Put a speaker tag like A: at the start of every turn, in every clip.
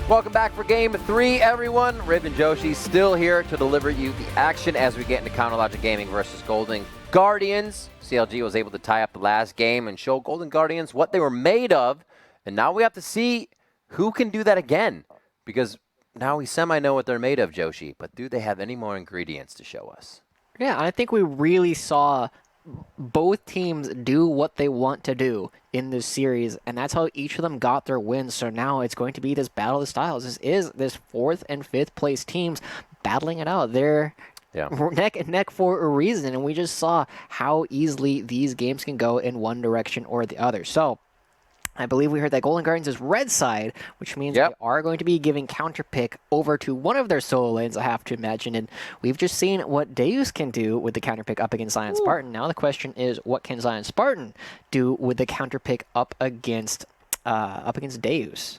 A: Welcome back for Game 3, everyone. Rib and Joshi still here to deliver you the action as we get into Counter Logic Gaming versus Golden Guardians. CLG was able to tie up the last game and show Golden Guardians what they were made of. And now we have to see who can do that again. Because now we semi-know what they're made of, Joshi. But do they have any more ingredients to show us?
B: Yeah, I think we really saw both teams do what they want to do in this series, and that's how each of them got their wins. So now it's going to be this battle of styles. This is this 4th and 5th place teams battling it out. They're neck and neck for a reason, and we just saw how easily these games can go in one direction or the other. So I believe we heard that Golden Guardians is red side, which means they are going to be giving counter pick over to one of their solo lanes, I have to imagine. And we've just seen what Deus can do with the counter pick up against Zion Spartan. Now the question is, what can Zion Spartan do with the counter pick up against Deus?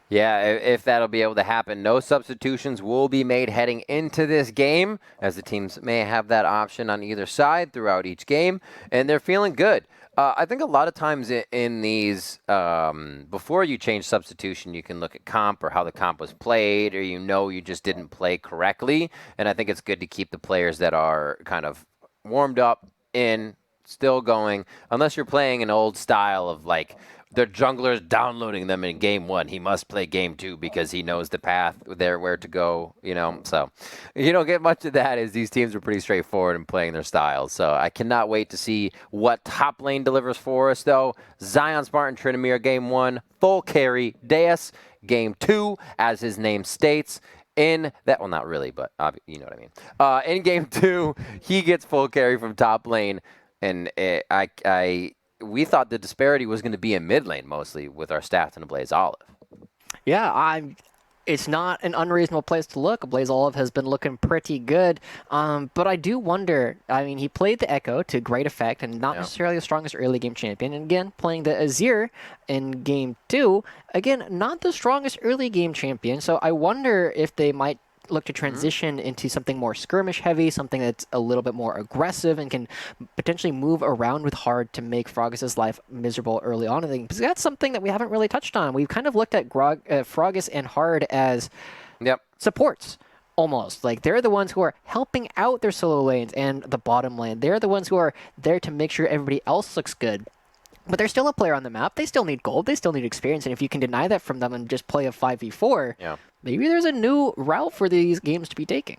A: Yeah, if that'll be able to happen. No substitutions will be made heading into this game, as the teams may have that option on either side throughout each game, and they're feeling good. I think a lot of times in these, before you change substitution, you can look at comp or how the comp was played, or you just didn't play correctly. And I think it's good to keep the players that are kind of warmed up in, still going, unless you're playing an old style of like, the jungler's downloading them in game 1. He must play game 2 because he knows the path there, where to go, So you don't get much of that, as these teams are pretty straightforward in playing their styles. So I cannot wait to see what top lane delivers for us, though. Zion Spartan Trinamir game 1, full carry. Deus game 2, as his name states. In that, well, not really, but you know what I mean. In game 2, he gets full carry from top lane, and we thought the disparity was going to be in mid lane mostly with our staff and a Blaze Olive.
B: Yeah, it's not an unreasonable place to look. Blaze Olive has been looking pretty good. But I do wonder, he played the Echo to great effect and not necessarily the strongest early game champion. And again, playing the Azir in game 2, again, not the strongest early game champion. So I wonder if they might look to transition into something more skirmish heavy, something that's a little bit more aggressive and can potentially move around with hard to make Frogus's life miserable early on in the game. Because that's something that we haven't really touched on. We've kind of looked at Frogus and Hard as supports. Almost. Like, they're the ones who are helping out their solo lanes and the bottom lane. They're the ones who are there to make sure everybody else looks good. But they're still a player on the map. They still need gold. They still need experience. And if you can deny that from them and just play a 5v4, maybe there's a new route for these games to be taking.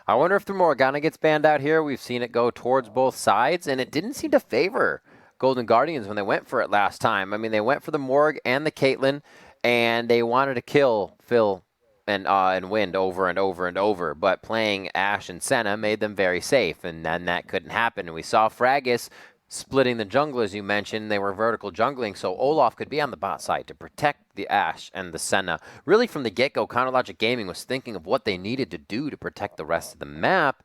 A: I wonder if the Morgana gets banned out here. We've seen it go towards both sides, and it didn't seem to favor Golden Guardians when they went for it last time. They went for the Morg and the Caitlyn, and they wanted to kill Phil and Wind over and over and over. But playing Ashe and Senna made them very safe, and then that couldn't happen. And we saw Fragis splitting the jungle, as you mentioned. They were vertical jungling, so Olaf could be on the bot side to protect the Ashe and the Senna. Really, from the get-go, Counter Logic Gaming was thinking of what they needed to do to protect the rest of the map,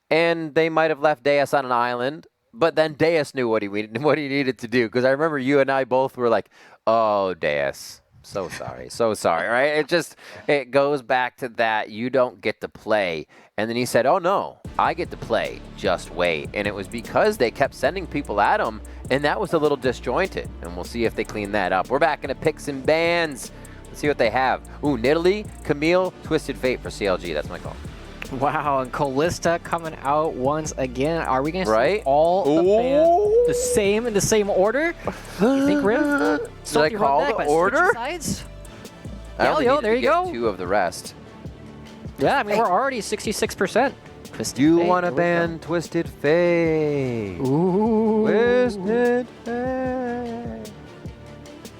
A: and they might have left Deus on an island, but then Deus knew what he needed to do, because I remember you and I both were like, oh, Deus, so sorry, right? It goes back to that, you don't get to play. And then he said, oh no, I get to play, just wait. And it was because they kept sending people at him, and that was a little disjointed. And we'll see if they clean that up. We're back into picks and bans. Let's see what they have. Ooh, Nidalee, Camille, Twisted Fate for CLG. That's my call.
B: Wow, and Kalista coming out once again. Are we going to see all the bans in the same order? You think, Rim?
A: Did I call the order?
B: Sides?
A: There
B: you go.
A: 2 of the rest.
B: Yeah, we're already 66%.
A: You want to ban Twisted Fate?
B: Ooh.
A: Twisted Fate.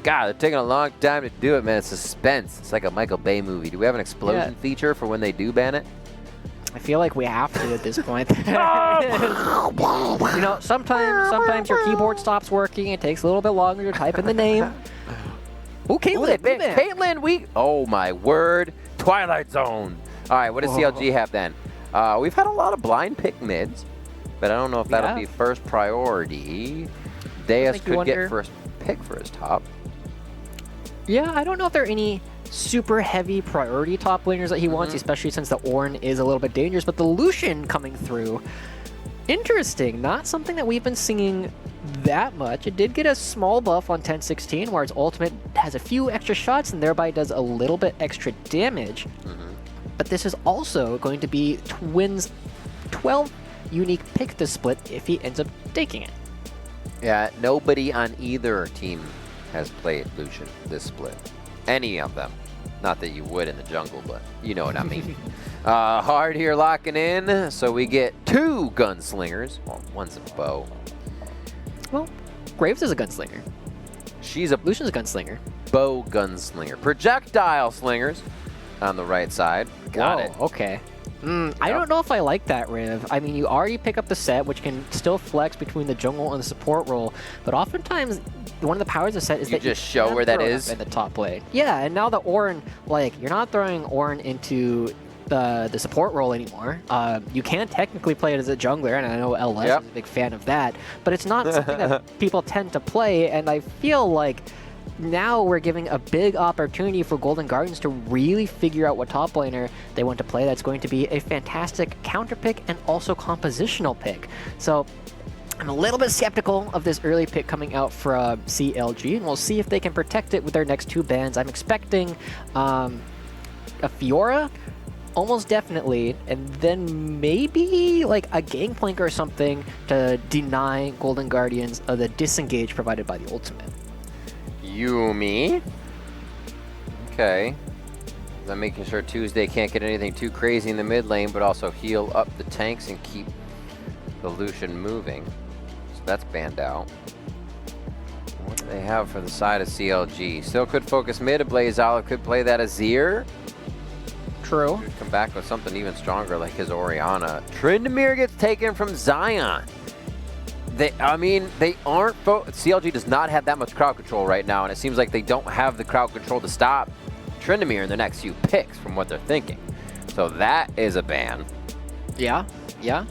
A: God, they're taking a long time to do it, man. It's suspense. It's like a Michael Bay movie. Do we have an explosion feature for when they do ban it?
B: I feel like we have to at this point. Sometimes your keyboard stops working. It takes a little bit longer to type in the name. Ooh, Caitlyn,
A: oh my word. Twilight Zone. All right, what does CLG have then? We've had a lot of blind pick mids, but I don't know if that'll be first priority. Deus could get first pick for his top.
B: Yeah, I don't know if there are any super heavy priority top laners that he wants, especially since the Ornn is a little bit dangerous, but the Lucian coming through, interesting. Not something that we've been seeing that much. It did get a small buff on 1016, where its ultimate has a few extra shots and thereby does a little bit extra damage. But this is also going to be Twin's 12th unique pick to split if he ends up taking it.
A: Yeah, nobody on either team has played Lucian this split. Any of them. Not that you would in the jungle, but you know what I mean. Hard here locking in, so we get 2 gunslingers. Well, one's a bow.
B: Well, Graves is a gunslinger.
A: She's a
B: Lucian's a gunslinger.
A: bow gunslinger. Projectile slingers on the right side. Got it.
B: Okay. I don't know if I like that, Riv. I mean, you already pick up the set, which can still flex between the jungle and the support role, but oftentimes one of the powers of the set is that
A: just show where that is
B: in the top lane. Yeah, and now the Ornn, like, you're not throwing Ornn into the support role anymore. You can technically play it as a jungler, and I know LS is a big fan of that, but it's not something that people tend to play, and I feel like now we're giving a big opportunity for Golden Guardians to really figure out what top laner they want to play. That's going to be a fantastic counter pick and also compositional pick. So I'm a little bit skeptical of this early pick coming out from CLG, and we'll see if they can protect it with their next 2 bans. I'm expecting a Fiora, almost definitely, and then maybe like a Gangplank or something to deny Golden Guardians of the disengage provided by the ultimate.
A: Yumi. Okay. I'm making sure Tuesday can't get anything too crazy in the mid lane, but also heal up the tanks and keep the Lucian moving. So that's banned out. What do they have for the side of CLG? Still could focus mid. Blaze Olive could play that Azir.
B: True.
A: Could come back with something even stronger like his Orianna. Tryndamere gets taken from Zion. They aren't. CLG does not have that much crowd control right now, and it seems like they don't have the crowd control to stop Tryndamere in the next few picks from what they're thinking. So that is a ban.
B: Yeah. I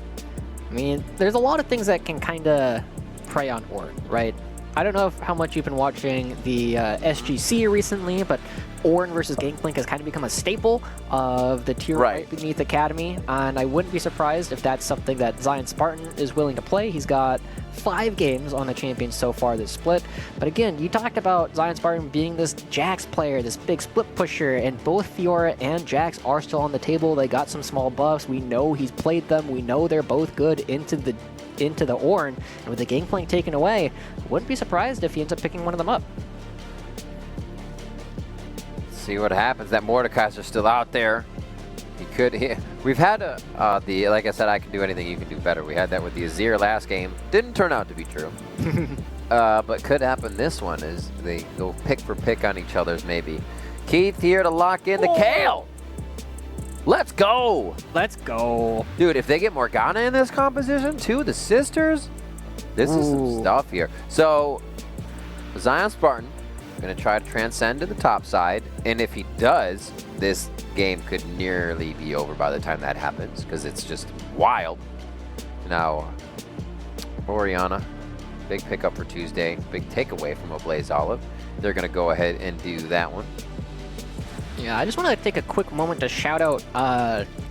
B: mean, there's a lot of things that can kind of prey on Ornn, right? I don't know how much you've been watching the SGC recently, but Ornn versus Gangplank has kind of become a staple of the tier right beneath Academy, and I wouldn't be surprised if that's something that Zion Spartan is willing to play. He's got 5 games on the champion so far this split, but again, you talked about Zion Spartan being this Jax player, this big split pusher, and both Fiora and Jax are still on the table. They got some small buffs. We know he's played them. We know they're both good into the Ornn, and with the Gangplank taken away, wouldn't be surprised if he ends up picking one of them up.
A: See what happens. That Mordekaiser's still out there. We've had like I said, I can do anything, you can do better. We had that with the Azir last game. Didn't turn out to be true. But could happen this one is they go pick for pick on each other's maybe. Keith here to lock in the Kale. Let's go.
B: Let's go.
A: Dude, if they get Morgana in this composition too, the sisters, this is some stuff here. So Zion Spartan going to try to transcend to the top side, and if he does, this game could nearly be over by the time that happens, because it's just wild. Now, Orianna, big pickup for Tuesday, big takeaway from a Blaze Olive. They're going to go ahead and do that one.
B: Yeah, I just want to take a quick moment to shout out,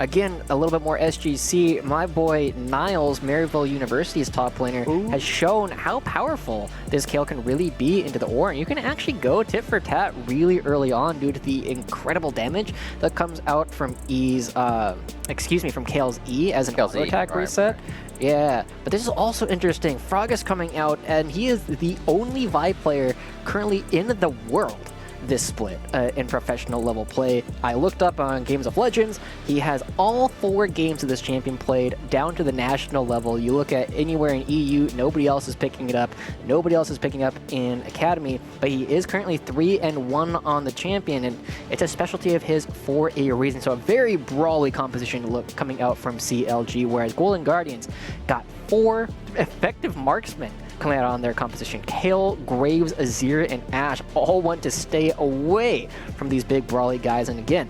B: again, a little bit more SGC. My boy Niles, Maryville University's top laner, has shown how powerful this Kale can really be into the Ornn. You can actually go tit for tat really early on due to the incredible damage that comes out from from Kale's E as an auto attack reset. Yeah, but this is also interesting. Frog is coming out, and he is the only Vi player currently in the world this split in professional level play. I looked up on Games of Legends. He has all 4 games of this champion played down to the national level. You look at anywhere in EU, nobody else is picking it up. Nobody else is picking up in Academy, but he is currently 3-1 on the champion, and it's a specialty of his for a reason. So a very brawly composition look coming out from CLG, whereas Golden Guardians got 4 effective marksmen coming out on their composition. Kale, Graves, Azir, and Ashe all want to stay away from these big brawly guys. And again,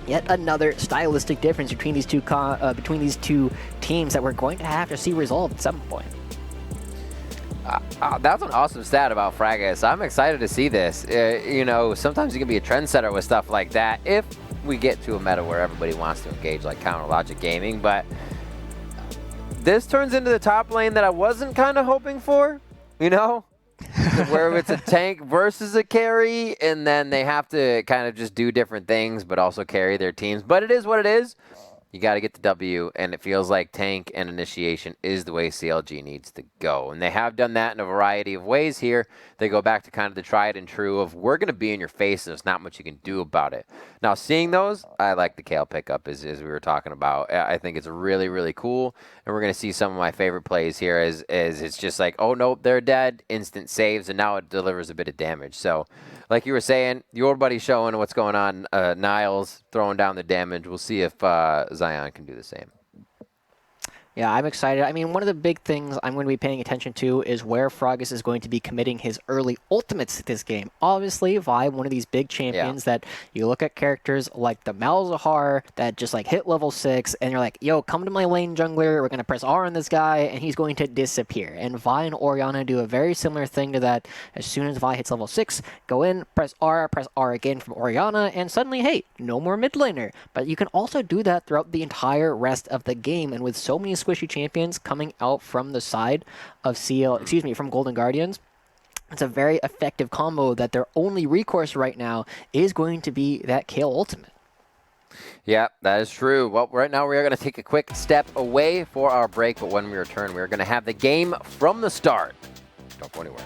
B: yet another stylistic difference between these two teams that we're going to have to see resolved at some point.
A: That's an awesome stat about Fragus. I'm excited to see this. Sometimes you can be a trendsetter with stuff like that if we get to a meta where everybody wants to engage like Counter Logic Gaming, but this turns into the top lane that I wasn't kind of hoping for, where it's a tank versus a carry, and then they have to kind of just do different things, but also carry their teams. But it is what it is. You got to get the W, and it feels like tank and initiation is the way CLG needs to go. And they have done that in a variety of ways here. They go back to kind of the tried and true of we're going to be in your face, and there's not much you can do about it. Now, seeing those, I like the Kale pickup as we were talking about. I think it's really, really cool, and we're going to see some of my favorite plays here as it's just like, oh, nope, they're dead, instant saves, and now it delivers a bit of damage. So, like you were saying, your buddy showing what's going on. Niles throwing down the damage. We'll see if Zion can do the same.
B: Yeah, I'm excited. I mean, one of the big things I'm going to be paying attention to is where Froggus is going to be committing his early ultimates this game. Obviously, Vi, one of these big champions that you look at characters like the Malzahar that just like hit level 6 and you're like, yo, come to my lane jungler, we're going to press R on this guy and he's going to disappear. And Vi and Orianna do a very similar thing to that. As soon as Vi hits level 6, go in, press R again from Orianna, and suddenly, hey, no more mid laner. But you can also do that throughout the entire rest of the game, and with so many squishy champions coming out from the side of from Golden Guardians, it's a very effective combo that their only recourse right now is going to be that Kale ultimate.
A: Yeah, that is true. Well, right now we are going to take a quick step away for our break, but when we return, we are going to have the game from the start. Don't go anywhere.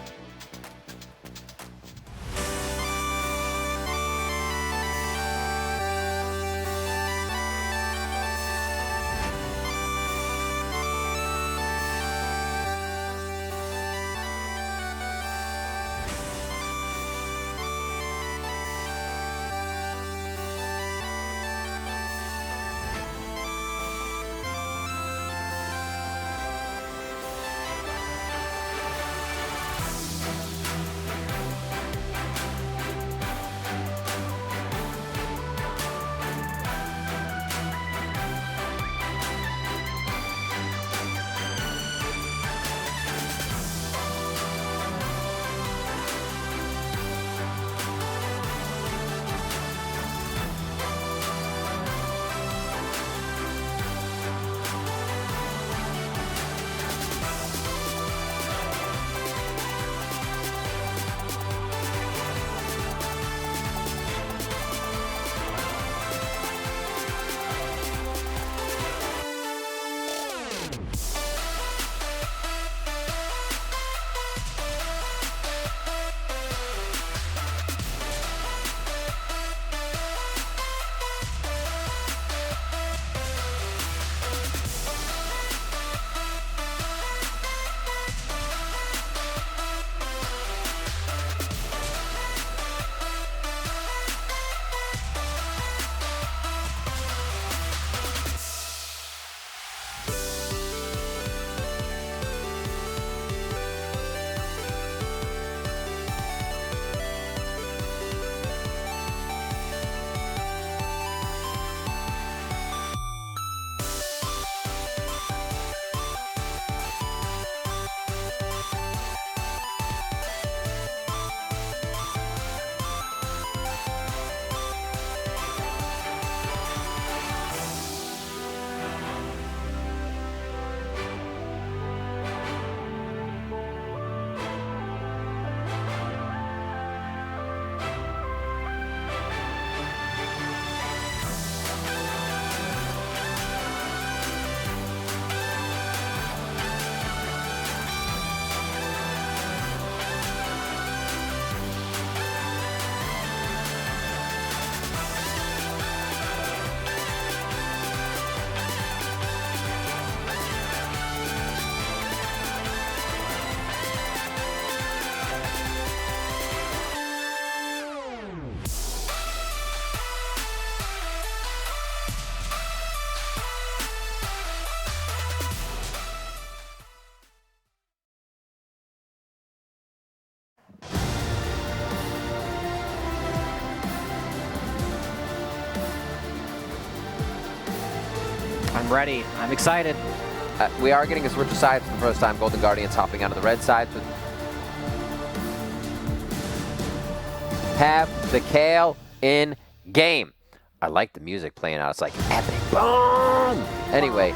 B: I'm ready. I'm excited.
A: We are getting a switch of sides for the first time. Golden Guardians hopping onto the red side. Have the Kale in game. I like the music playing out. It's like epic. Boom! Anyway.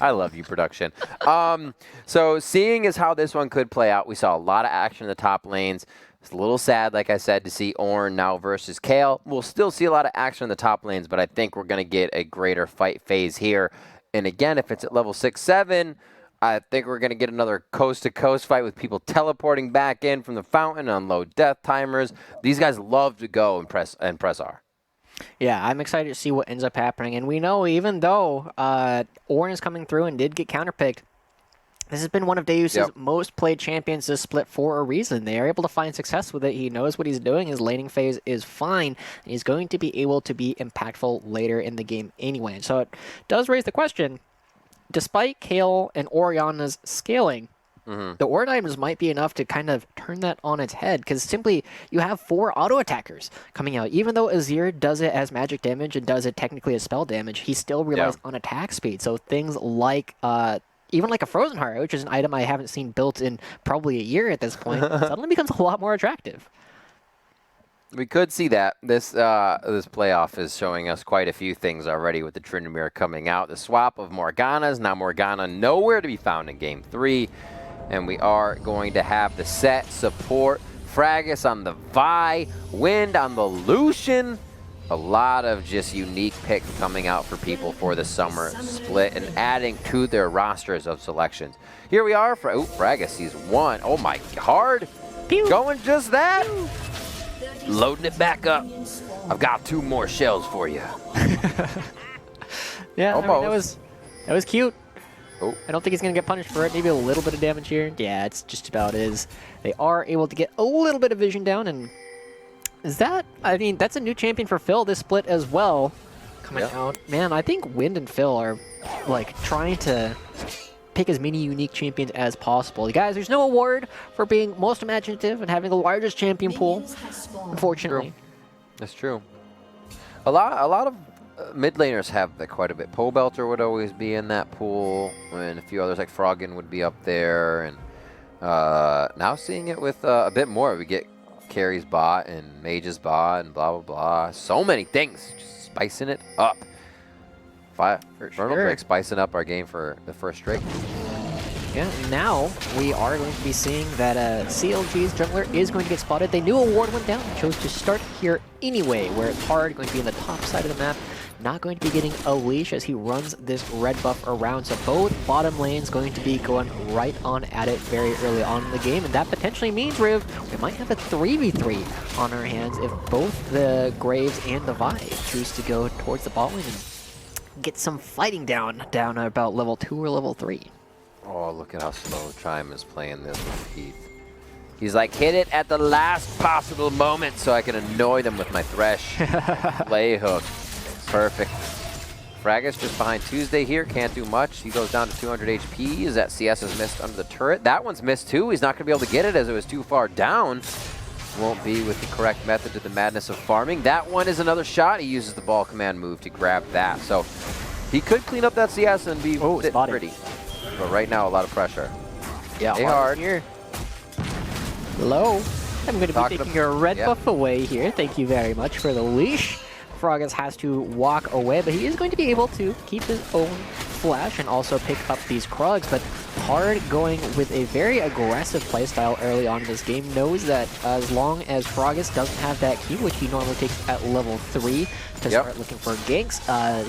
A: I I love you, production. So seeing as how this one could play out, we saw a lot of action in the top lanes. It's a little sad, like I said, to see Ornn now versus Kale. We'll still see a lot of action in the top lanes, but I think we're going to get a greater fight phase here. And again, if it's at level 6, 7, I think we're going to get another coast-to-coast fight with people teleporting back in from the fountain on low death timers. These guys love to go and press R.
B: Yeah, I'm excited to see what ends up happening. And we know even though Ornn is coming through and did get counterpicked, this has been one of Deus's most played champions this split for a reason. They are able to find success with it. He knows what he's doing. His laning phase is fine, and he's going to be able to be impactful later in the game anyway. So it does raise the question, despite Kale and Orianna's scaling, the Ornn items might be enough to kind of turn that on its head, because simply you have 4 auto attackers coming out. Even though Azir does it as magic damage and does it technically as spell damage, he still relies on attack speed. So things like even like a Frozen Heart, which is an item I haven't seen built in probably a year at this point, suddenly becomes a lot more attractive.
A: We could see that. This playoff is showing us quite a few things already with the Tryndamere coming out. The swap of Morganas. Now Morgana nowhere to be found in Game 3. And we are going to have the set support. Fragus on the Vi. Wind on the Lucian. A lot of just unique picks coming out for people for the summer split and adding to their rosters of selections. Here we are. Fragus sees 1. Oh my, hard.
B: Pew.
A: Going just that. Pew. Loading it back up. I've got 2 more shells for you.
B: Yeah,
A: almost.
B: I mean, that was cute.
A: Oh.
B: I don't think he's going to get punished for it. Maybe a little bit of damage here. Yeah, it's just about is. They are able to get a little bit of vision down, and is that, I mean, that's a new champion for Phil this split as well. Coming out. Man, I think Wind and Phil are like trying to pick as many unique champions as possible. Guys, there's no award for being most imaginative and having the largest champion pool, unfortunately.
A: That's true. A lot of mid laners have that quite a bit. Pobelter would always be in that pool, and a few others like Froggen would be up there. And now seeing it with a bit more, we get Carry's bot and Mage's bot and blah blah blah. So many things, just spicing it up. Vernal Drake spicing up our game for the first straight.
B: Yeah, now we are going to be seeing that CLG's jungler is going to get spotted. They knew a ward went down, chose to start here anyway, where it's hard, going to be in the top side of the map. Not going to be getting a leash as he runs this red buff around. So both bottom lanes going to be going right on at it very early on in the game. And that potentially means, Riv, we might have a 3v3 on our hands if both the Graves and the Vi choose to go towards the bot lane and get some fighting down at about level 2 or level 3.
A: Oh, look at how slow Chime is playing this with Heath. He's like, hit it at the last possible moment so I can annoy them with my Thresh play hook. Perfect. Fragus just behind Tuesday here, can't do much. He goes down to 200 HP as that CS is missed under the turret. That one's missed too. He's not going to be able to get it as it was too far down. Won't be with the correct method to the madness of farming. That one is another shot. He uses the ball command move to grab that. So he could clean up that CS and be pretty. But right now, a lot of pressure.
B: Yeah,
A: hard
B: here. Low. I'm going to be taking your red buff away here. Thank you very much for the leash. Froggen has to walk away, but he is going to be able to keep his own flash and also pick up these Krugs. But Hard going with a very aggressive playstyle early on in this game, knows that as long as Froggen doesn't have that Q, which he normally takes at level 3 to start looking for ganks,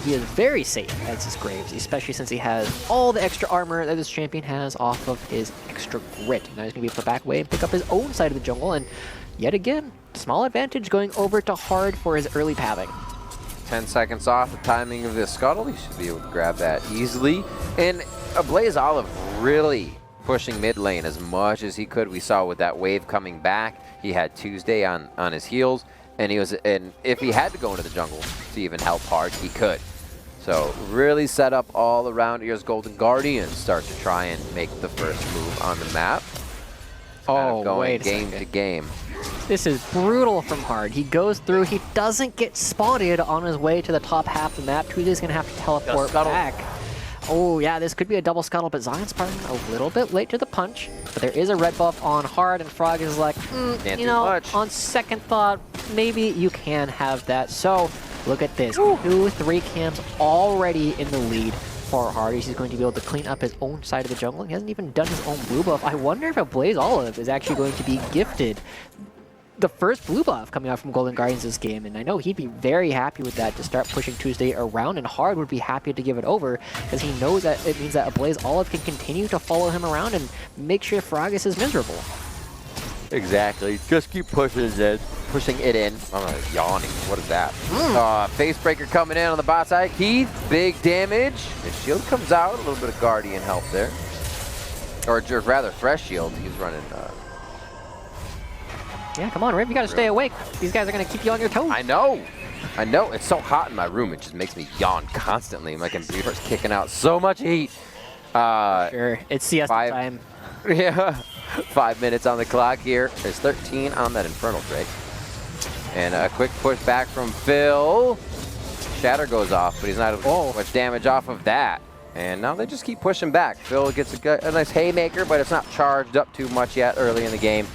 B: he is very safe as his Graves, especially since he has all the extra armor that this champion has off of his extra grit. Now he's going to be able to back away and pick up his own side of the jungle, and yet again, small advantage going over to Hard for his early pathing.
A: 10 seconds off the timing of this scuttle. He should be able to grab that easily. And Blaze Olive really pushing mid lane as much as he could. We saw with that wave coming back, he had Tuesday on his heels, and if he had to go into the jungle to even help Hard, he could. So really set up all around. Here's Golden Guardians start to try and make the first move on the map.
B: Oh,
A: going
B: wait a
A: game
B: second.
A: to game.
B: This is brutal from Hard. He goes through, he doesn't get spotted on his way to the top half of the map. Tuesday's gonna have to teleport back. Oh yeah, this could be a double scuttle, but Zion's probably a little bit late to the punch. But there is a red buff on Hard, and Frog is like, you know, on second thought, maybe you can have that. So look at this, 2-3 camps already in the lead far harder. He's going to be able to clean up his own side of the jungle. He hasn't even done his own blue buff. I wonder if a Blaze Olive is actually going to be gifted the first blue buff coming out from Golden Guardians this game, and I know he'd be very happy with that to start pushing Tuesday around, and Hard would be happy to give it over because he knows that it means that a Blaze Olive can continue to follow him around and make sure Frogis is miserable.
A: Exactly. Just keep pushing it in. Oh, yawning. What is that? Face breaker coming in on the bot side. Keith, big damage. His shield comes out. A little bit of Guardian help there. Or rather, fresh shield. He's running...
B: Yeah, come on, Riv, you gotta stay awake. These guys are gonna keep you on your toes.
A: I know. It's so hot in my room. It just makes me yawn constantly. My computer's kicking out so much heat.
B: Sure, it's CS time.
A: Yeah, 5 minutes on the clock here. There's 13 on that Infernal Drake. And a quick push back from Phil. Shatter goes off, but he's not much damage off of that. And now they just keep pushing back. Phil gets a nice haymaker, but it's not charged up too much yet early in the game.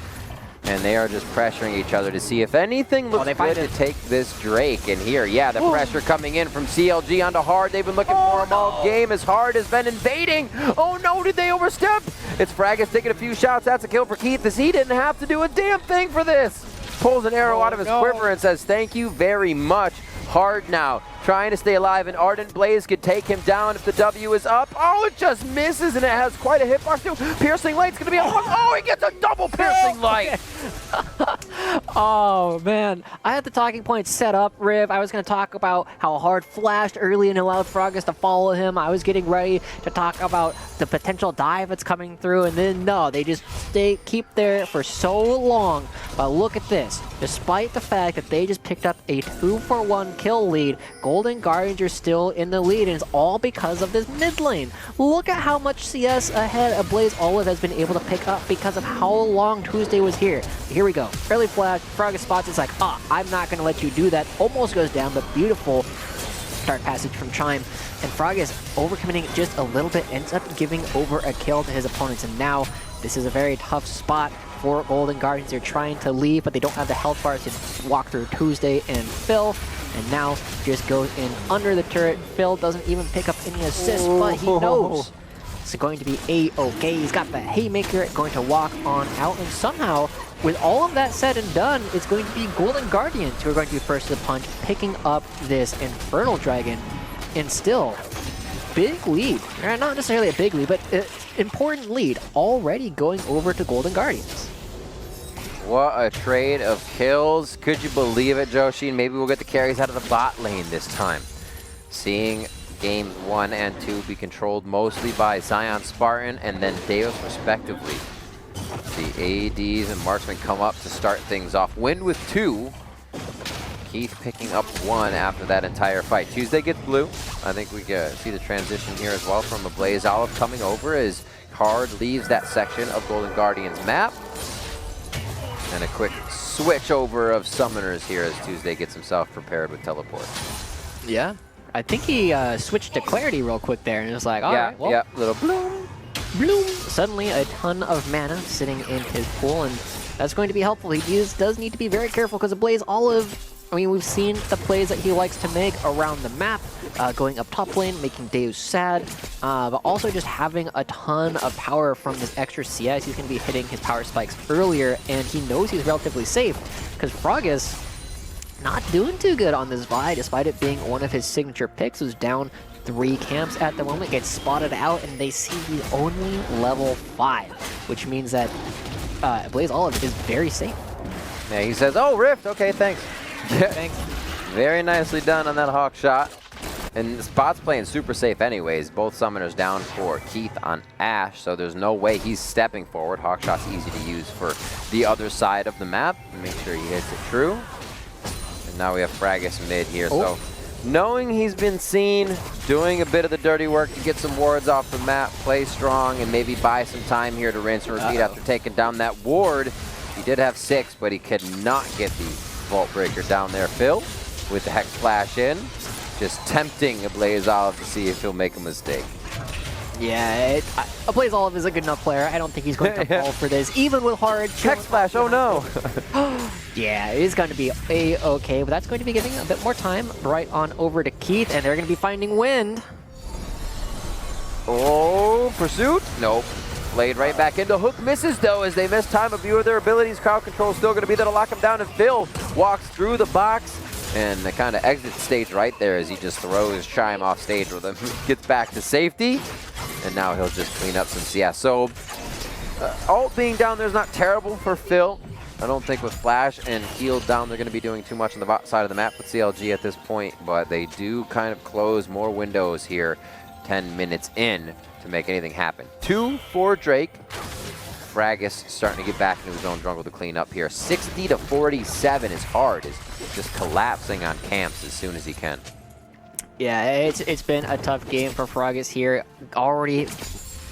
A: And they are just pressuring each other to see if anything looks good to take this Drake. And here, yeah, the pressure coming in from CLG onto Hard. They've been looking for him all game as Hard has been invading. Oh no, did they overstep? It's Fragis taking a few shots. That's a kill for Keith as he didn't have to do a damn thing for this. Pulls an arrow out of his quiver and says, thank you very much. Hard now, trying to stay alive, and Ardent Blaze could take him down if the W is up. Oh, it just misses, and it has quite a hitbox too. Piercing Light's gonna be a oh, he gets a double Piercing Light.
B: Oh man, I had the talking point set up, Riv. I was gonna talk about how Hard flashed early and allowed Frogis to follow him. I was getting ready to talk about the potential dive that's coming through, and then no, they just keep there for so long. But look at this. Despite the fact that they just picked up a 2-for-1 kill lead, Golden Guardians are still in the lead, and it's all because of this mid lane. Look at how much CS ahead of Blaze Olive has been able to pick up because of how long Tuesday was here. Here we go. Early flash, Frogis spots, it's like, I'm not going to let you do that. Almost goes down, but beautiful start passage from Chime. And Frogis overcommitting just a little bit, ends up giving over a kill to his opponents, and now this is a very tough spot for Golden Guardians. They're trying to leave, but they don't have the health bars to walk through Tuesday and Phil. And now just goes in under the turret. Phil doesn't even pick up any assists, but he knows it's going to be A-okay. He's got the haymaker, going to walk on out, and somehow, with all of that said and done, it's going to be Golden Guardians who are going to be first to the punch, picking up this Infernal Dragon. And still, big lead. Not necessarily a big lead, but important lead already going over to Golden Guardians.
A: What a trade of kills. Could you believe it, Joshi? Maybe we'll get the carries out of the bot lane this time. Seeing games 1 and 2 be controlled mostly by Zion Spartan and then Deus respectively. The ADs and marksmen come up to start things off. Wind with 2. Keith picking up 1 after that entire fight. Tuesday gets blue. I think we see the transition here as well from a Blaze Olive coming over as Hard leaves that section of Golden Guardians map. And a quick switch over of summoners here as Tuesday gets himself prepared with teleport.
B: Yeah. I think he switched to Clarity real quick there and was like, all right, well,
A: little bloom.
B: Bloom. Suddenly a ton of mana sitting in his pool, and that's going to be helpful. He does need to be very careful because the Blaze Olive, I mean, we've seen the plays that he likes to make around the map, going up top lane, making Deus sad, but also just having a ton of power from this extra CS. He's going to be hitting his power spikes earlier, and he knows he's relatively safe because Frogis not doing too good on this Vi, despite it being one of his signature picks. Who's down 3 camps at the moment, gets spotted out, and they see he's only level 5, which means that Blaze Olive is very safe.
A: Yeah, he says, oh, Rift, okay, thanks.
B: Thanks.
A: Very nicely done on that Hawk shot. And the spot's playing super safe anyways. Both summoners down for Keith on Ashe, so there's no way he's stepping forward. Hawk shot's easy to use for the other side of the map. Make sure he hits it true. And now we have Fragis mid here, so knowing he's been seen doing a bit of the dirty work to get some wards off the map, play strong, and maybe buy some time here to rinse and repeat after taking down that ward. He did have 6, but he could not get the Vault Breaker down there. Phil with the Hex Flash in, just tempting a Blaze Olive to see if he'll make a mistake.
B: Yeah, a Blaze Olive is a good enough player. I don't think he's going to fall for this, even with Hard.
A: Hex Flash, oh no!
B: Yeah, it is going to be A-okay, but that's going to be giving a bit more time right on over to Keith, and they're going to be finding Wind.
A: Oh, pursuit? Nope. Played right back into hook. Misses, though, as they miss time. A view of their abilities. Crowd control still going to be there to lock him down. And Phil walks through the box and kind of exits stage right there as he just throws Chime off stage with him. Gets back to safety. And now he'll just clean up some CS. So, ult being down there is not terrible for Phil. I don't think with Flash and Healed down, they're going to be doing too much on the side of the map with CLG at this point. But they do kind of close more windows here 10 minutes in to make anything happen. 2 for Drake. Fragus starting to get back into his own jungle to clean up here. 60 to 47 is hard. Is just collapsing on camps as soon as he can.
B: Yeah, it's been a tough game for Fragus here. Already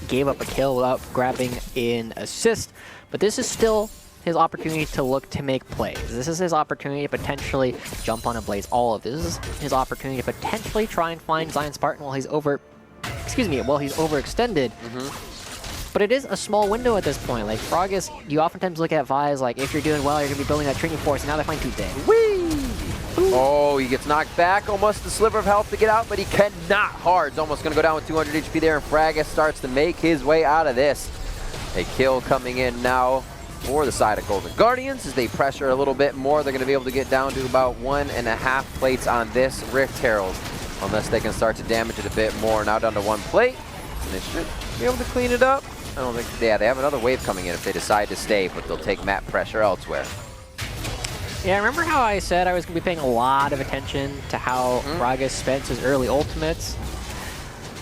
B: gave up a kill without grabbing an assist, but this is still his opportunity to look to make plays. This is his opportunity to potentially jump on a Blaze Olive. This is his opportunity to potentially try and find Zion Spartan while he's overextended. But it is a small window at this point. Like Fragus, you oftentimes look at Vi's like if you're doing well, you're gonna be building that training force, and now they find Tuesday.
A: Whee! Oh, he gets knocked back, almost a sliver of health to get out, but he cannot. Hard's almost gonna go down with 200 HP there, and Fragus starts to make his way out of this. A kill coming in now for the side of Golden Guardians as they pressure a little bit more. They're going to be able to get down to about 1.5 plates on this Rift Herald, unless they can start to damage it a bit more. Now down to 1 plate, and they should be able to clean it up. I don't think, yeah, they have another wave coming in if they decide to stay, but they'll take map pressure elsewhere.
B: Yeah, remember how I said I was going to be paying a lot of attention to how Fragus spent his early ultimates?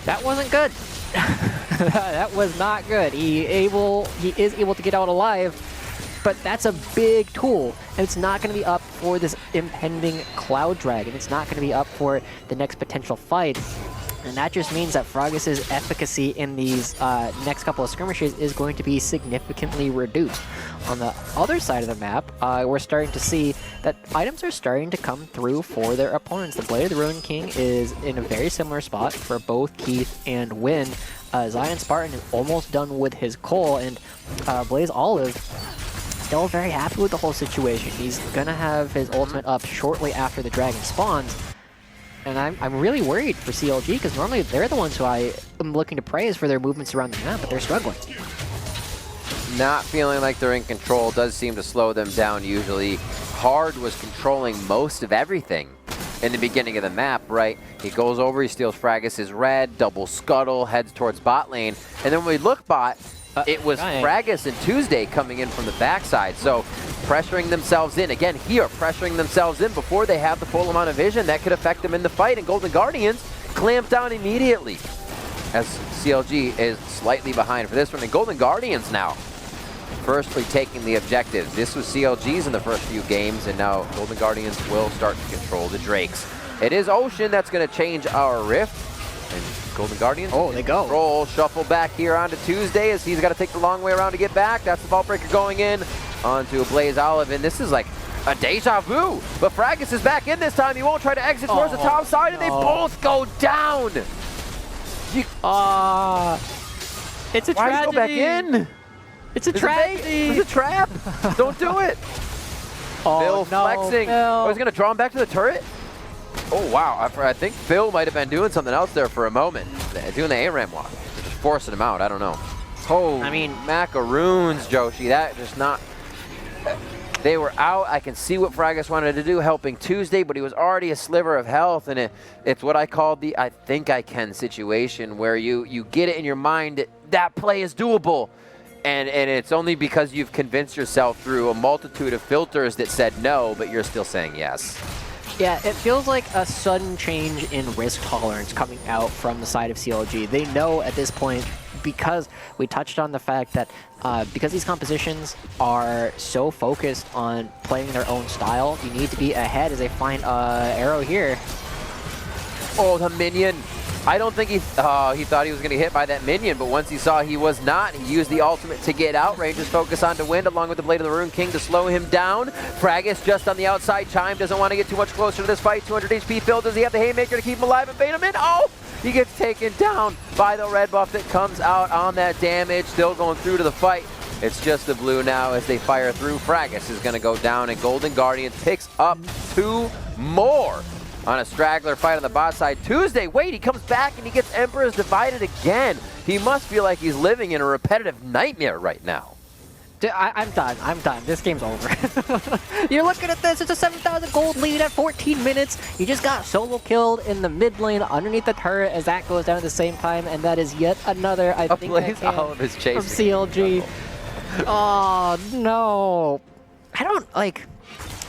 B: That wasn't good. That was not good. He is able to get out alive, but that's a big tool, and it's not going to be up for this impending Cloud Dragon. It's not going to be up for the next potential fight, and that just means that Fragus's efficacy in these next couple of skirmishes is going to be significantly reduced. On the other side of the map, we're starting to see that items are starting to come through for their opponents. The Blade of the Ruin King is in a very similar spot for both Keith and Win. Zion Spartan is almost done with his coal, and Blaze Olive still very happy with the whole situation. He's gonna have his ultimate up shortly after the dragon spawns, and I'm really worried for CLG because normally they're the ones who I am looking to praise for their movements around the map, but they're struggling.
A: Not feeling like they're in control does seem to slow them down usually. Hard was controlling most of everything in the beginning of the map, right? He goes over, he steals Fragus' red, double scuttle, heads towards bot lane, and then when we look bot, it was Fragus and Tuesday coming in from the backside, so pressuring themselves in. Again, here, pressuring themselves in before they have the full amount of vision that could affect them in the fight, and Golden Guardians clamp down immediately as CLG is slightly behind for this one, and Golden Guardians now firstly taking the objective. This was CLG's in the first few games, and now Golden Guardians will start to control the Drakes. It is Ocean that's going to change our Rift, and Golden Guardians
B: they go.
A: Roll, shuffle back here onto Tuesday as he's got to take the long way around to get back. That's the Vault Breaker going in onto a Blaze Olive, and this is like a deja vu, but Fragus is back in this time. He won't try to exit towards the top side, and they both go down.
B: It's a tragedy.
A: Why go back in?
B: It's a tragedy.
A: It's a trap. Don't do it. Phil flexing.
B: Phil.
A: Oh, he's going to draw him back to the turret? Oh, wow. I think Phil might have been doing something else there for a moment. Doing the ARAM walk. They're just forcing him out. I don't know. Oh, I mean, macaroons, Joshi. That just not... They were out. I can see what Fragus wanted to do, helping Tuesday, but he was already a sliver of health, and it's what I call the I think I can situation, where you get it in your mind that play is doable. And it's only because you've convinced yourself through a multitude of filters that said no, but you're still saying yes.
B: Yeah, it feels like a sudden change in risk tolerance coming out from the side of CLG. They know at this point, because we touched on the fact that because these compositions are so focused on playing their own style, you need to be ahead as they find arrow here.
A: Oh, the minion. I don't think he thought he was going to hit by that minion, but once he saw he was not, he used the ultimate to get out. Rangers focus on to Wind along with the Blade of the Rune King to slow him down. Fragus just on the outside. Chime doesn't want to get too much closer to this fight. 200 HP. Phil, does he have the Haymaker to keep him alive and bait him in? Oh! He gets taken down by the red buff that comes out on that damage. Still going through to the fight. It's just the blue now as they fire through. Fragus is going to go down, and Golden Guardian picks up 2 more on a straggler fight on the bot side. Tuesday, wait, he comes back and he gets Emperors Divided again. He must feel like he's living in a repetitive nightmare right now.
B: I'm done. I'm done. This game's over. You're looking at this. It's a 7,000 gold lead at 14 minutes. You just got solo killed in the mid lane underneath the turret as that goes down at the same time, and that is yet another, I think,
A: all of his chasing
B: from CLG. Oh, no. I don't, like,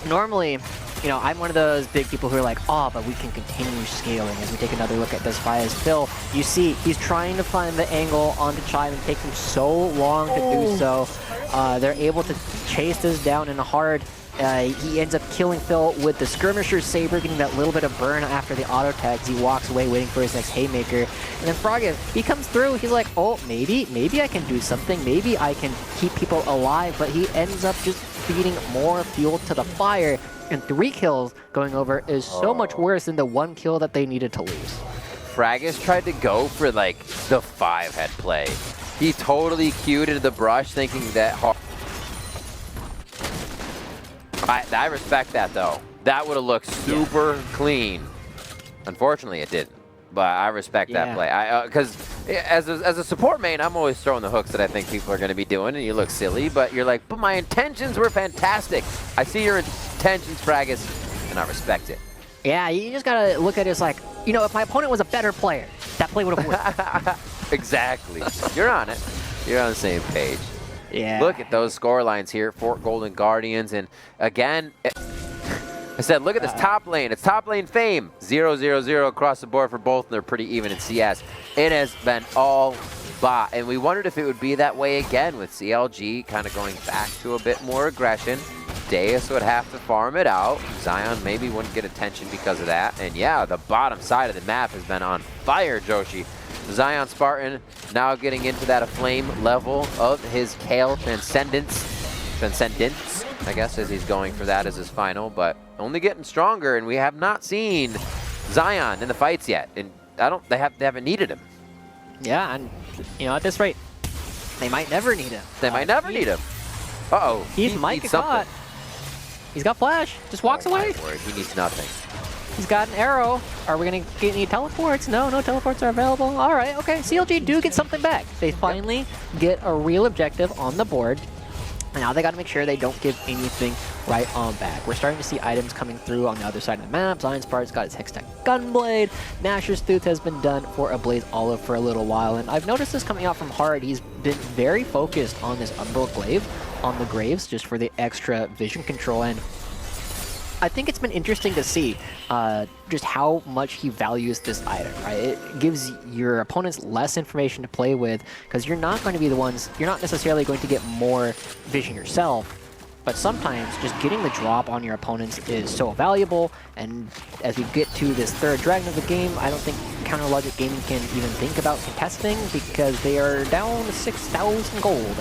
B: normally, you know, I'm one of those big people who are like, oh, but we can continue scaling as we take another look at this Fia's Phil. You see, he's trying to find the angle onto Chime and take him so long to do so. They're able to chase this down in hard. He ends up killing Phil with the Skirmisher's Saber, getting that little bit of burn after the auto tags. He walks away waiting for his next Haymaker. And then Froggy, he comes through, he's like, oh, maybe I can do something. Maybe I can keep people alive. But he ends up just feeding more fuel to the fire. And 3 kills going over is so much worse than the 1 kill that they needed to lose.
A: Fraggus tried to go for, like, the 5-head play. He totally queued into the brush thinking that... I respect that, though. That would have looked super clean. Unfortunately, it didn't. But I respect that play. Because as a support main, I'm always throwing the hooks that I think people are going to be doing, and you look silly, but you're like, but my intentions were fantastic. I see your intentions, Fraggus, and I respect it.
B: Yeah, you just got to look at it as like, you know, if my opponent was a better player, that play would have worked.
A: Exactly. You're on it. You're on the same page.
B: Yeah.
A: Look at those score lines here for Golden Guardians, and again... I said, look at this top lane. It's top lane fame. 0-0-0 across the board for both, and they're pretty even in CS. It has been all bot, and we wondered if it would be that way again with CLG kind of going back to a bit more aggression. Deus would have to farm it out. Zion maybe wouldn't get attention because of that. And yeah, the bottom side of the map has been on fire, Joshi. Zion Spartan now getting into that aflame level of his Kale Transcendence, I guess, as he's going for that as his final, but only getting stronger, and we have not seen Zion in the fights yet, and they haven't needed him.
B: Yeah, and you know, at this rate, they might never need him.
A: They might never need him. Uh-oh.
B: He might get caught. He's got flash. Just walks away.
A: My word. He needs nothing.
B: He's got an arrow. Are we going to get any teleports? No teleports are available. All right, okay. CLG do get something back. They finally get a real objective on the board. And now they got to make sure they don't give anything right on back. We're starting to see items coming through on the other side of the map. Zion's part's got his Hextech Gunblade. Nashor's Tooth has been done for a Blaze Olive for a little while. And I've noticed this coming out from Hard. He's been very focused on this Umbral Glaive on the Graves just for the extra vision control. And I think it's been interesting to see just how much he values this item, right? It gives your opponents less information to play with because you're not going to be the ones, you're not necessarily going to get more vision yourself, but sometimes just getting the drop on your opponents is so valuable. And as we get to this third dragon of the game, I don't think Counter Logic Gaming can even think about contesting because they are down 6,000 gold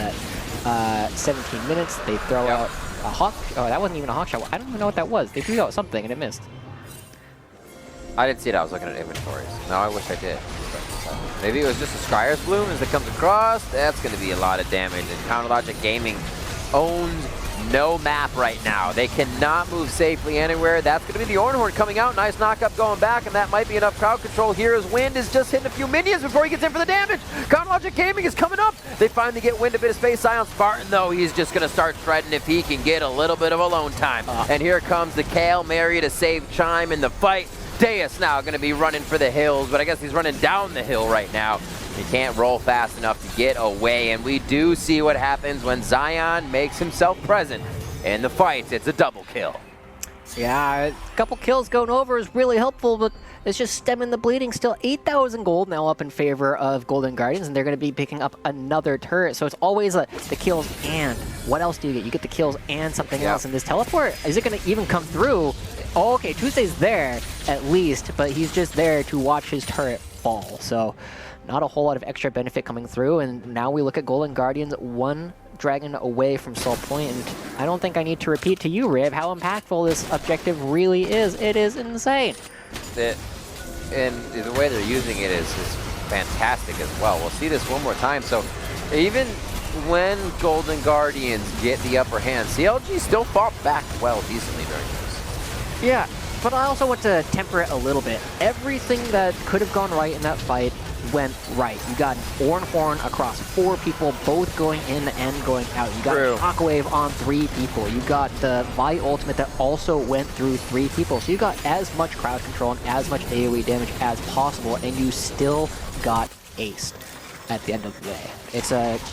B: at 17 minutes. They throw out a hawk. Oh, that wasn't even a hawk shot. I don't even know what that was. They threw out something and it missed.
A: I didn't see it. I was looking at inventories. No, I wish I did. But, maybe it was just a Scryer's Bloom as it comes across. That's going to be a lot of damage. And Counter Logic Gaming owns no map right now. They cannot move safely anywhere. That's going to be the Ornhorn coming out. Nice knockup going back, and that might be enough crowd control here as Wind is just hitting a few minions before he gets in for the damage. Counter Logic Gaming is coming up. They finally get Wind a bit of space. Zion Spartan, though, he's just going to start shredding if he can get a little bit of alone time. And here comes the Kale Mary to save Chime in the fight. Deus now going to be running for the hills, but I guess he's running down the hill right now. He can't roll fast enough to get away, and we do see what happens when Zion makes himself present in the fight. It's a double kill.
B: Yeah, a couple kills going over is really helpful, but it's just stemming the bleeding. Still 8,000 gold now up in favor of Golden Guardians, and they're going to be picking up another turret. So it's always the kills and what else do you get? You get the kills and something else. And this teleport, is it going to even come through? Oh, okay, Tuesday's there at least, but he's just there to watch his turret fall. So not a whole lot of extra benefit coming through, and now we look at Golden Guardians, one dragon away from Soul Point, and I don't think I need to repeat to you, Riv, how impactful this objective really is. It is insane.
A: And the way they're using it is fantastic as well. We'll see this one more time. So even when Golden Guardians get the upper hand, CLG still fought back well decently during this.
B: Yeah, but I also want to temper it a little bit. Everything that could have gone right in that fight went right. You got an Oran Horn across 4 people, both going in and going out. You got a Shockwave on 3 people. You got the Vi ultimate that also went through 3 people. So you got as much crowd control and as much AoE damage as possible, and you still got aced at the end of the day. It's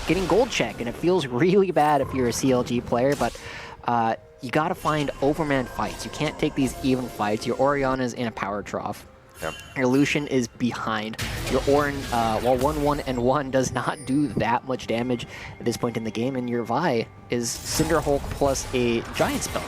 B: getting gold check, and it feels really bad if you're a CLG player, but you gotta find overman fights. You can't take these even fights. Your Orianna's in a power trough.
A: Yep.
B: Your Lucian is behind. Your Orin, while 1-1 and 1 does not do that much damage at this point in the game, and your Vi is Cinder Hulk plus a Giant Spell.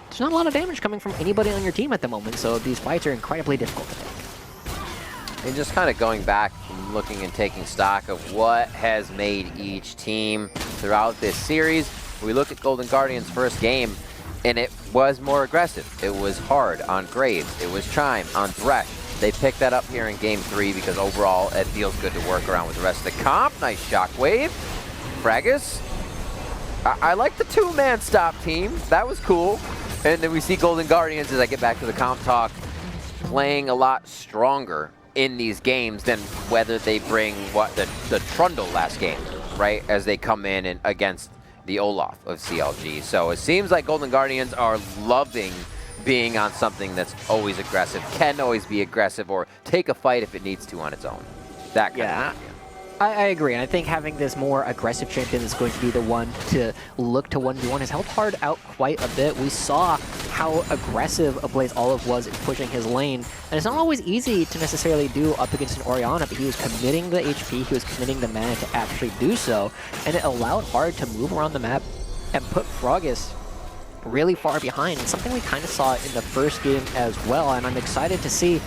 B: There's not a lot of damage coming from anybody on your team at the moment, so these fights are incredibly difficult to take.
A: And just kind of going back and looking and taking stock of what has made each team throughout this series, we look at Golden Guardians' first game, and it was more aggressive. It was hard on Graves. It was Chime on Thresh. They picked that up here in Game 3 because overall it feels good to work around with the rest of the comp. Nice Shockwave. Fragus. I like the 2-man stop team. That was cool. And then we see Golden Guardians, as I get back to the comp talk, playing a lot stronger in these games than whether they bring the Trundle last game, right? As they come in and against the Olaf of CLG. So it seems like Golden Guardians are loving being on something that's always aggressive, can always be aggressive, or take a fight if it needs to on its own. That kind of champion.
B: I agree, and I think having this more aggressive champion is going to be the one to look to 1v1 has helped Hard out quite a bit. We saw how aggressive Blaze Olive was in pushing his lane, and it's not always easy to necessarily do up against an Orianna, but he was committing the HP, he was committing the mana to actually do so, and it allowed Hard to move around the map and put Froggus really far behind. It's something we kind of saw in the first game as well, and I'm excited to see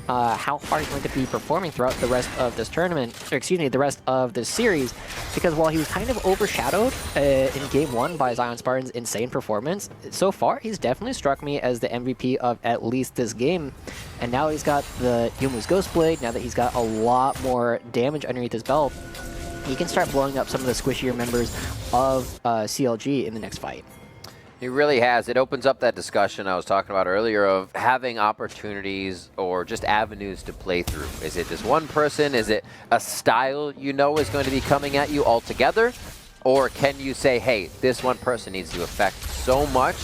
B: how Hard is going to be performing throughout the rest of this tournament, or excuse me, the rest of this series, because while he was kind of overshadowed in Game 1 by Zion Spartan's insane performance, so far he's definitely struck me as the MVP of at least this game, and now he's got the Yumu's Ghostblade, now that he's got a lot more damage underneath his belt, he can start blowing up some of the squishier members of CLG in the next fight.
A: He really has. It opens up that discussion I was talking about earlier of having opportunities or just avenues to play through. Is it just one person? Is it a style you know is going to be coming at you altogether? Or can you say, hey, this one person needs to affect so much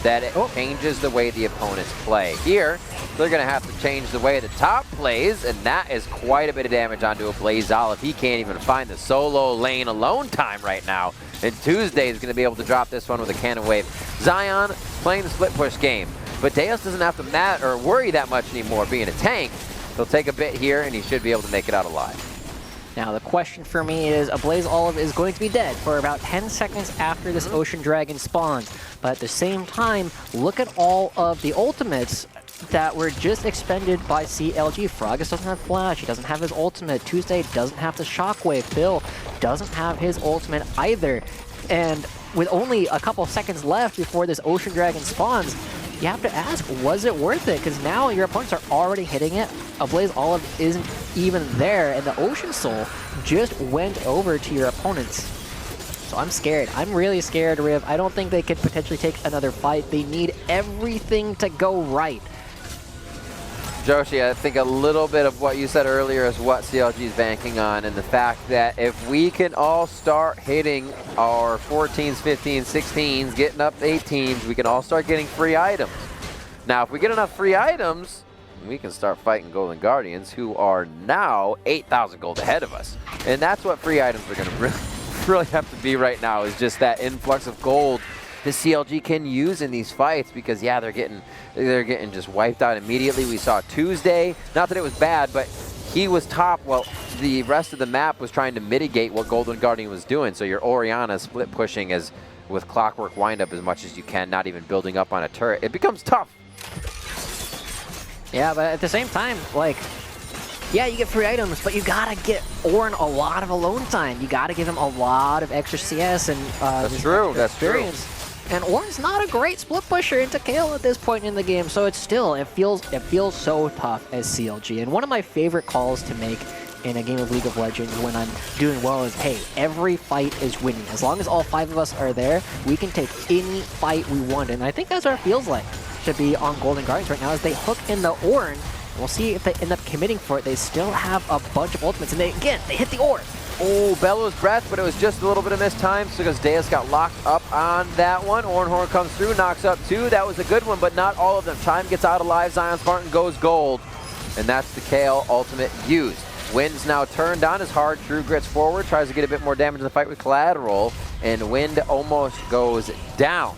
A: that it changes the way the opponents play? Here, they're going to have to change the way the top plays, and that is quite a bit of damage onto a Blaze Olive. He can't even find the solo lane alone time right now. And Tuesday is going to be able to drop this one with a cannon wave. Zion playing the split push game, but Deus doesn't have to worry that much anymore being a tank. He'll take a bit here, and he should be able to make it out alive.
B: Now the question for me is, a Blaze Olive is going to be dead for about 10 seconds after this Ocean Dragon spawns. But at the same time, look at all of the ultimates that were just expended by CLG. Froggus doesn't have Flash, he doesn't have his ultimate. Tuesday doesn't have the Shockwave. Bill doesn't have his ultimate either. And with only a couple seconds left before this Ocean Dragon spawns, you have to ask, was it worth it? Because now your opponents are already hitting it. A Blaze Olive isn't even there, and the Ocean Soul just went over to your opponents. So I'm scared. I'm really scared, Riv. I don't think they could potentially take another fight. They need everything to go right.
A: Joshi, I think a little bit of what you said earlier is what CLG is banking on, and the fact that if we can all start hitting our 14s, 15s, 16s, getting up to 18s, we can all start getting free items. Now, if we get enough free items, we can start fighting Golden Guardians, who are now 8,000 gold ahead of us. And that's what free items are going to really have to be right now, is just that influx of gold the CLG can use in these fights, because yeah, they're getting just wiped out immediately. We saw Tuesday, not that it was bad, but he was top while the rest of the map was trying to mitigate what Golden Guardian was doing. So your Orianna split pushing as with Clockwork windup as much as you can, not even building up on a turret. It becomes tough.
B: Yeah, but at the same time, like, yeah, you get free items, but you gotta get Orin a lot of alone time. You gotta give him a lot of extra CS and
A: that's true.
B: Experience. And Orin's not a great split pusher into Kale at this point in the game, so it's still, it feels so tough as CLG. And one of my favorite calls to make in a game of League of Legends when I'm doing well is, hey, every fight is winning. As long as all 5 of us are there, we can take any fight we want, and I think that's what it feels like. to be on Golden Guardians right now as they hook in the Ornn. We'll see if they end up committing for it. They still have a bunch of ultimates, and they hit the Ornn.
A: Oh, Bellows Breath, but it was just a little bit of missed time because Deus got locked up on that one. Ornhorn comes through, knocks up 2. That was a good one, but not all of them. Chime gets out alive. Zion Spartan goes gold, and that's the KL ultimate used. Wind's now turned on as Hard True grits forward, tries to get a bit more damage in the fight with Collateral, and Wind almost goes down.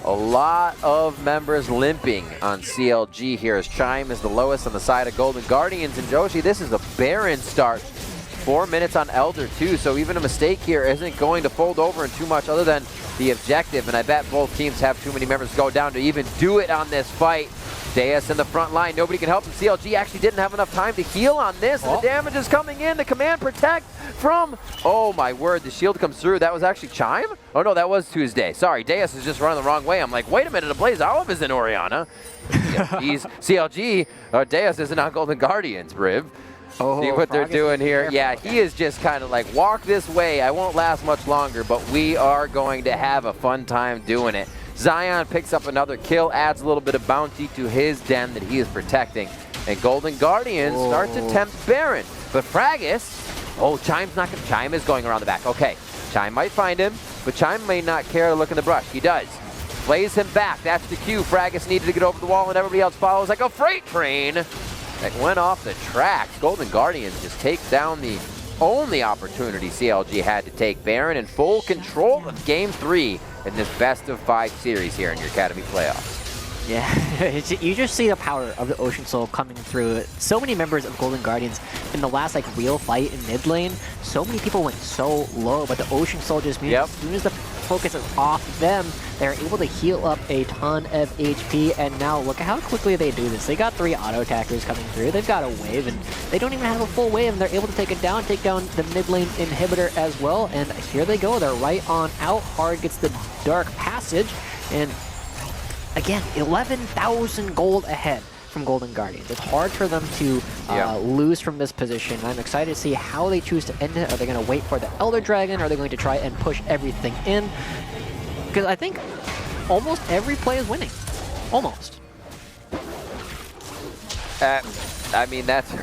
A: A lot of members limping on CLG here as Chime is the lowest on the side of Golden Guardians. And Joshi, this is a barren start. 4 minutes on Elder too, so even a mistake here isn't going to fold over in too much other than the objective, and I bet both teams have too many members go down to even do it on this fight. Deus in the front line, nobody can help him. CLG actually didn't have enough time to heal on this, and the damage is coming in. The command protect from, oh my word, the shield comes through. That was actually Chime? Oh no, that was Tuesday. Sorry, Deus is just running the wrong way. I'm like, wait a minute, a Blaze Olive is in Oriana. CLG, Deus isn't on Golden Guardians, Briv.
B: Oh,
A: see what they're doing here. Yeah, he is just kind of like, walk this way. I won't last much longer, but we are going to have a fun time doing it. Zion picks up another kill, adds a little bit of bounty to his den that he is protecting. And Golden Guardians start to tempt Baron. But Fragus, Chime is going around the back. Okay, Chime might find him, but Chime may not care to look in the brush. He does. Plays him back. That's the cue. Fragus needed to get over the wall, and everybody else follows like a freight train that went off the tracks. Golden Guardians just take down the only opportunity CLG had to take. Baron in full control of Game 3 in this best-of-5 series here in your Academy playoffs.
B: Yeah, you just see the power of the Ocean Soul coming through. So many members of Golden Guardians in the last real fight in mid lane, so many people went so low, but the Ocean Soul just means as soon as the focus is off them, they're able to heal up a ton of HP, and now look at how quickly they do this. They got 3 auto attackers coming through, they've got a wave, and they don't even have a full wave, and they're able to take down the mid lane inhibitor as well, and here they go, they're right on out. Hard gets the Dark Passage, and again, 11,000 gold ahead from Golden Guardians. It's hard for them to lose from this position. I'm excited to see how they choose to end it. Are they going to wait for the Elder Dragon? Are they going to try and push everything in? Because I think almost every play is winning. Almost.
A: I mean, that's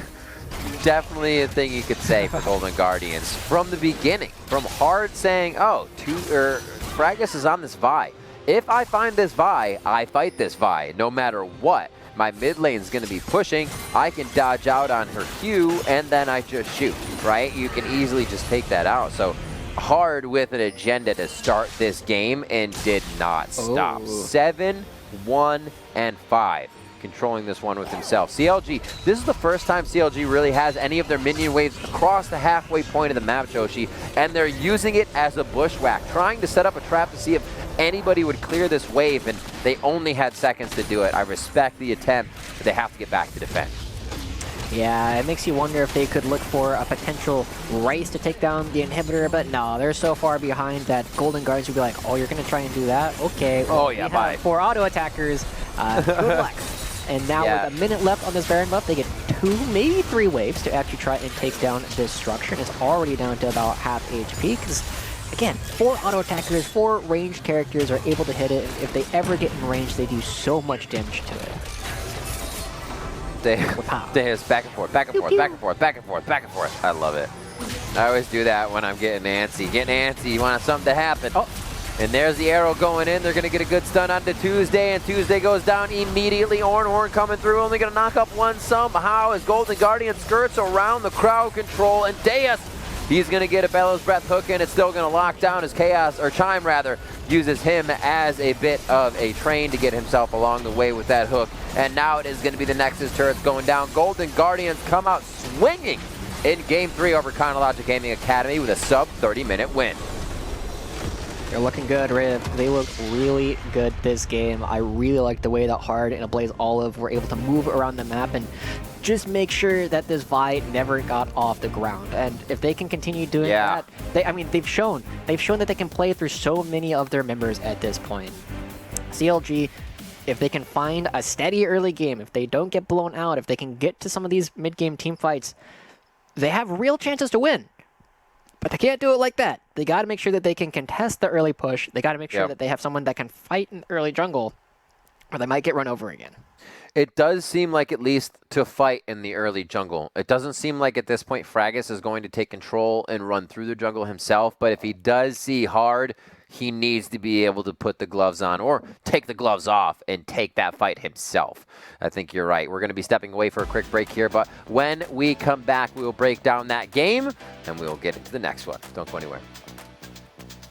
A: definitely a thing you could say for Golden Guardians. From the beginning, from Hard saying, oh, Fragus is on this Vi. If I find this Vi, I fight this Vi, no matter what. My mid lane is going to be pushing. I can dodge out on her Q, and then I just shoot, right? You can easily just take that out. So Hard with an agenda to start this game and did not stop. 7, 1, and 5. Controlling this one with himself. CLG, this is the first time CLG really has any of their minion waves across the halfway point of the map, Joshi, and they're using it as a bushwhack, trying to set up a trap to see if anybody would clear this wave, and they only had seconds to do it. I respect the attempt, but they have to get back to defend.
B: Yeah, it makes you wonder if they could look for a potential race to take down the inhibitor, but no, they're so far behind that Golden Guardians would be like, oh, you're going to try and do that? Okay. Well,
A: oh, yeah, bye.
B: 4 auto attackers. Good luck. And now with a minute left on this Baron buff, they get 2, maybe 3 waves to actually try and take down this structure. And it's already down to about half HP because, again, 4 auto attackers, 4 ranged characters are able to hit it. And if they ever get in range, they do so much damage to it.
A: There's back and forth, back and forth, back and forth, back and forth, back and forth. I love it. I always do that when I'm getting antsy. Getting antsy, you want something to happen. Oh. And there's the arrow going in. They're going to get a good stun onto Tuesday, and Tuesday goes down immediately. Ornhorn coming through, only going to knock up one somehow as Golden Guardian skirts around the crowd control, and Deus, he's going to get a Bellows Breath hook in. It's still going to lock down as Chime uses him as a bit of a train to get himself along the way with that hook. And now it is going to be the Nexus turrets going down. Golden Guardians come out swinging in Game 3 over Chronologic Gaming Academy with a sub-30-minute win.
B: They're looking good, Riv. They look really good this game. I really like the way that Hard and a Blaze Olive were able to move around the map and just make sure that this Vi never got off the ground. And if they can continue doing that, they've shown that they can play through so many of their members at this point. CLG, if they can find a steady early game, if they don't get blown out, if they can get to some of these mid-game team fights, they have real chances to win. But they can't do it like that. They got to make sure that they can contest the early push. They got to make sure that they have someone that can fight in early jungle. or they might get run over again.
A: It does seem like at least to fight in the early jungle. It doesn't seem like at this point Fragus is going to take control and run through the jungle himself, but if he does see hard, he needs to be able to put the gloves on or take the gloves off and take that fight himself. I think you're right. We're going to be stepping away for a quick break here, but when we come back, we will break down that game and we will get into the next one. Don't go anywhere.